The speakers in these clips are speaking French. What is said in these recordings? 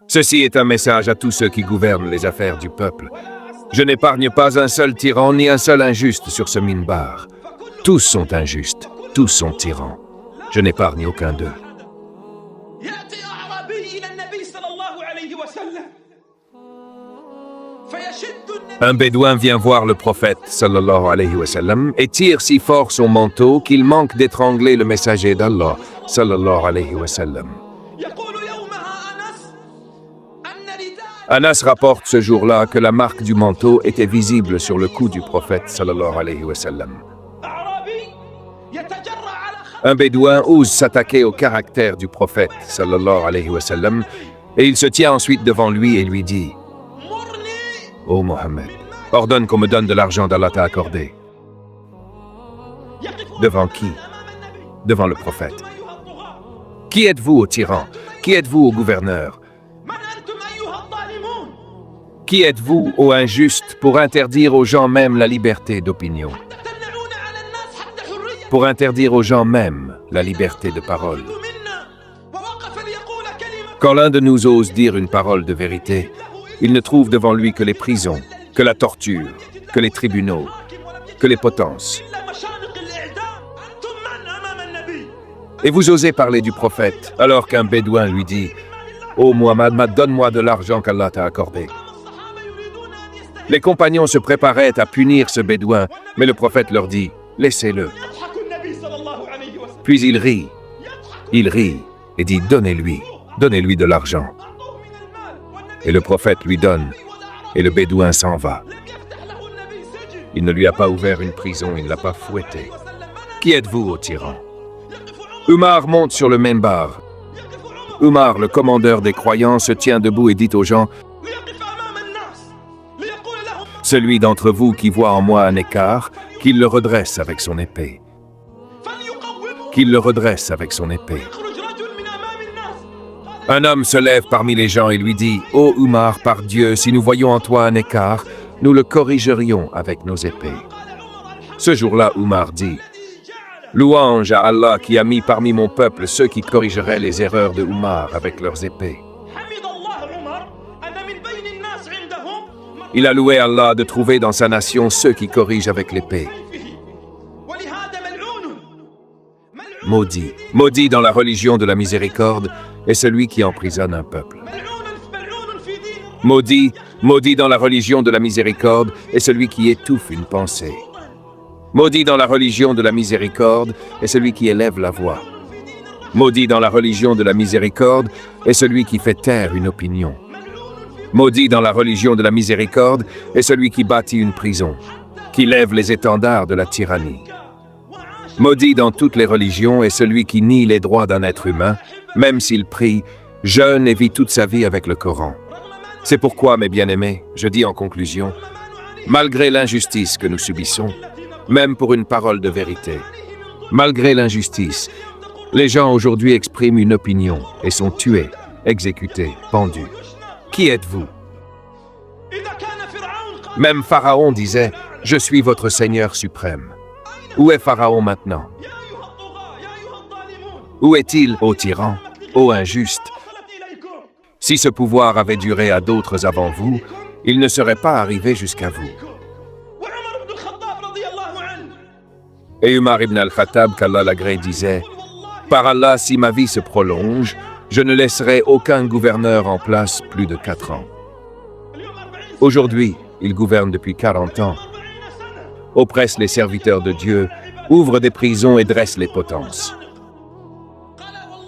Ceci est un message à tous ceux qui gouvernent les affaires du peuple. Je n'épargne pas un seul tyran ni un seul injuste sur ce minbar. Tous sont injustes, tous sont tyrans. Je n'épargne aucun d'eux. Un bédouin vient voir le prophète sallallahu alayhi wa sallam et tire si fort son manteau qu'il manque d'étrangler le messager d'Allah sallallahu alayhi wa sallam. Anas rapporte ce jour-là que la marque du manteau était visible sur le cou du prophète sallallahu alayhi wa sallam. Un bédouin ose s'attaquer au caractère du prophète sallallahu alayhi wa sallam et il se tient ensuite devant lui et lui dit: Ô Mohammed, ordonne qu'on me donne de l'argent d'Allah t'a accordé. Devant qui? Devant le prophète. Qui êtes-vous au tyran? Qui êtes-vous au gouverneur? Qui êtes-vous au injuste pour interdire aux gens même la liberté d'opinion? Pour interdire aux gens même la liberté de parole. Quand l'un de nous ose dire une parole de vérité, il ne trouve devant lui que les prisons, que la torture, que les tribunaux, que les potences. Et vous osez parler du prophète, alors qu'un bédouin lui dit: Ô Muhammad, donne-moi de l'argent qu'Allah t'a accordé. Les compagnons se préparaient à punir ce bédouin, mais le prophète leur dit: Laissez-le. Puis il rit et dit: Donnez-lui de l'argent. Et le prophète lui donne, et le bédouin s'en va. Il ne lui a pas ouvert une prison, il ne l'a pas fouetté. Qui êtes-vous au tyran? Umar monte sur le minbar. Umar, le commandeur des croyants, se tient debout et dit aux gens: Celui d'entre vous qui voit en moi un écart, qu'il le redresse avec son épée. Qu'il le redresse avec son épée. Un homme se lève parmi les gens et lui dit: Ô Umar, par Dieu, si nous voyons en toi un écart, nous le corrigerions avec nos épées. Ce jour-là, Umar dit: Louange à Allah qui a mis parmi mon peuple ceux qui corrigeraient les erreurs de Umar avec leurs épées. Il a loué Allah de trouver dans sa nation ceux qui corrigent avec l'épée. Maudit dans la religion de la miséricorde est celui qui emprisonne un peuple. Maudit dans la religion de la miséricorde est celui qui étouffe une pensée. Maudit dans la religion de la miséricorde est celui qui élève la voix. Maudit dans la religion de la miséricorde est celui qui fait taire une opinion. Maudit dans la religion de la miséricorde est celui qui bâtit une prison, qui lève les étendards de la tyrannie. Maudit dans toutes les religions est celui qui nie les droits d'un être humain, même s'il prie, jeûne et vit toute sa vie avec le Coran. C'est pourquoi, mes bien-aimés, je dis en conclusion, malgré l'injustice que nous subissons, même pour une parole de vérité, malgré l'injustice, les gens aujourd'hui expriment une opinion et sont tués, exécutés, pendus. Qui êtes-vous? Même Pharaon disait: Je suis votre Seigneur suprême. Où est Pharaon maintenant? Où est-il, ô tyran, ô injuste? Si ce pouvoir avait duré à d'autres avant vous, il ne serait pas arrivé jusqu'à vous. Et Umar ibn al-Khattab, qu'Allah l'agrée, disait: Par Allah, si ma vie se prolonge, je ne laisserai aucun gouverneur en place plus de 4 ans. Aujourd'hui, il gouverne depuis 40 ans. Oppresse les serviteurs de Dieu, ouvre des prisons et dresse les potences.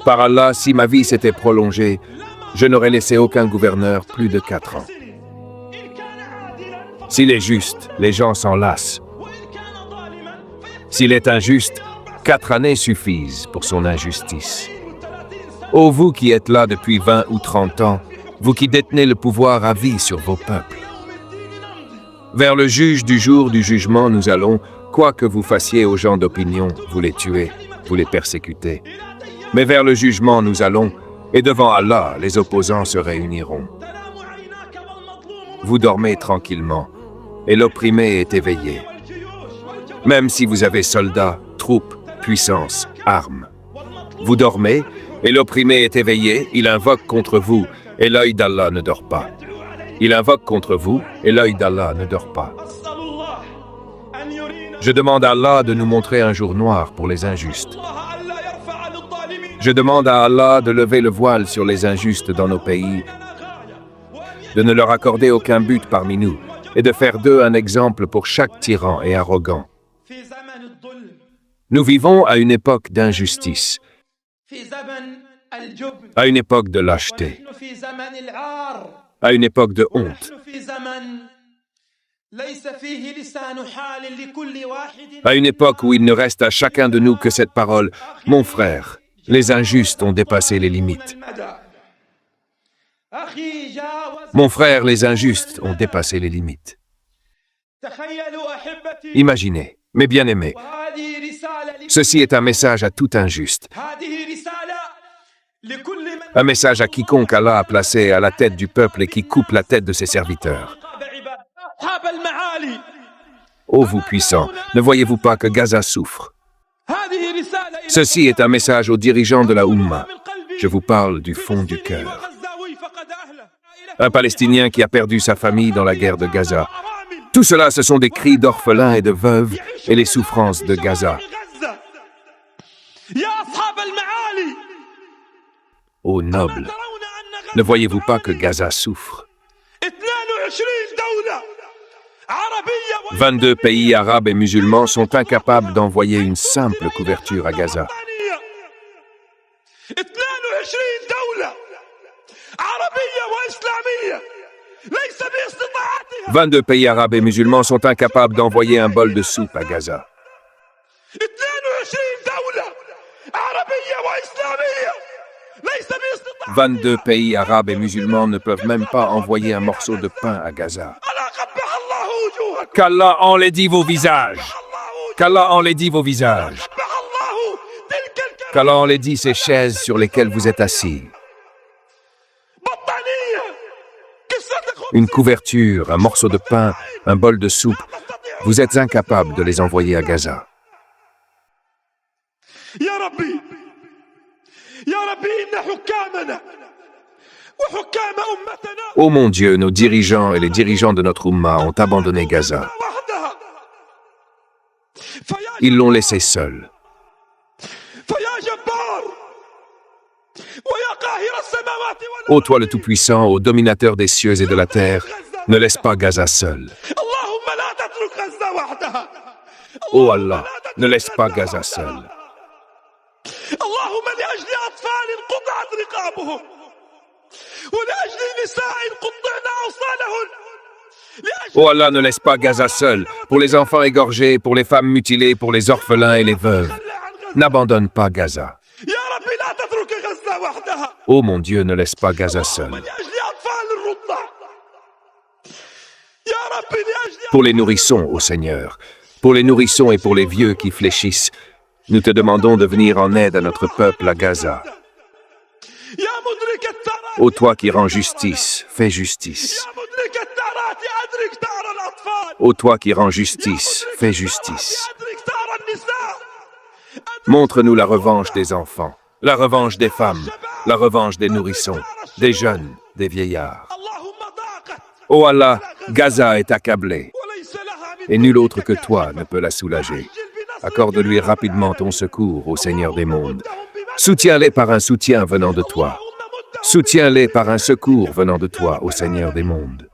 Par Allah, si ma vie s'était prolongée, je n'aurais laissé aucun gouverneur plus de 4 ans. S'il est juste, les gens s'en lassent. S'il est injuste, 4 années suffisent pour son injustice. Ô vous qui êtes là depuis 20 ou 30 ans, vous qui détenez le pouvoir à vie sur vos peuples. Vers le juge du jour du jugement, nous allons, quoi que vous fassiez aux gens d'opinion, vous les tuez, vous les persécutez. Mais vers le jugement, nous allons, et devant Allah, les opposants se réuniront. Vous dormez tranquillement, et l'opprimé est éveillé. Même si vous avez soldats, troupes, puissance, armes. Vous dormez, Et l'opprimé est éveillé, il invoque contre vous, et l'œil d'Allah ne dort pas. Il invoque contre vous, et l'œil d'Allah ne dort pas. Je demande à Allah de nous montrer un jour noir pour les injustes. Je demande à Allah de lever le voile sur les injustes dans nos pays, de ne leur accorder aucun but parmi nous, et de faire d'eux un exemple pour chaque tyran et arrogant. Nous vivons à une époque d'injustice, à une époque de lâcheté, à une époque de honte, à une époque où il ne reste à chacun de nous que cette parole « Mon frère, les injustes ont dépassé les limites. » Mon frère, les injustes ont dépassé les limites. Imaginez, mes bien-aimés, ceci est un message à tout injuste, un message à quiconque Allah a placé à la tête du peuple et qui coupe la tête de ses serviteurs. Ô vous puissants, ne voyez-vous pas que Gaza souffre? Ceci est un message aux dirigeants de la Oumma. Je vous parle du fond du cœur. Un Palestinien qui a perdu sa famille dans la guerre de Gaza. Tout cela, ce sont des cris d'orphelins et de veuves et les souffrances de Gaza. Ô nobles, ne voyez-vous pas que Gaza souffre? 22 pays arabes et musulmans sont incapables d'envoyer une simple couverture à Gaza. 22 pays arabes et musulmans sont incapables d'envoyer un bol de soupe à Gaza. 22 pays arabes et musulmans ne peuvent même pas envoyer un morceau de pain à Gaza. Qu'Allah enlaidit vos visages. Qu'Allah enlaidit vos visages. Qu'Allah enlaidit ces chaises sur lesquelles vous êtes assis. Une couverture, un morceau de pain, un bol de soupe, vous êtes incapables de les envoyer à Gaza. Ô mon Dieu, nos dirigeants et les dirigeants de notre Oumma ont abandonné Gaza. Ils l'ont laissé seul. Ô toi le Tout-Puissant, ô dominateur des cieux et de la terre, ne laisse pas Gaza seul. Ô Allah, ne laisse pas Gaza seul. Ô Allah, ne laisse pas Gaza seul, pour les enfants égorgés, pour les femmes mutilées, pour les orphelins et les veuves. N'abandonne pas Gaza. Ô mon Dieu, ne laisse pas Gaza seul. Pour les nourrissons, ô Seigneur, pour les nourrissons et pour les vieux qui fléchissent, nous te demandons de venir en aide à notre peuple à Gaza. Ô toi qui rends justice, fais justice. Ô toi qui rends justice, fais justice. Montre-nous la revanche des enfants, la revanche des femmes, la revanche des nourrissons, des jeunes, des vieillards. Ô Allah, Gaza est accablée, et nul autre que toi ne peut la soulager. Accorde-lui rapidement ton secours, ô Seigneur des mondes. Soutiens-les par un soutien venant de toi. Soutiens-les par un secours venant de toi, ô Seigneur des mondes.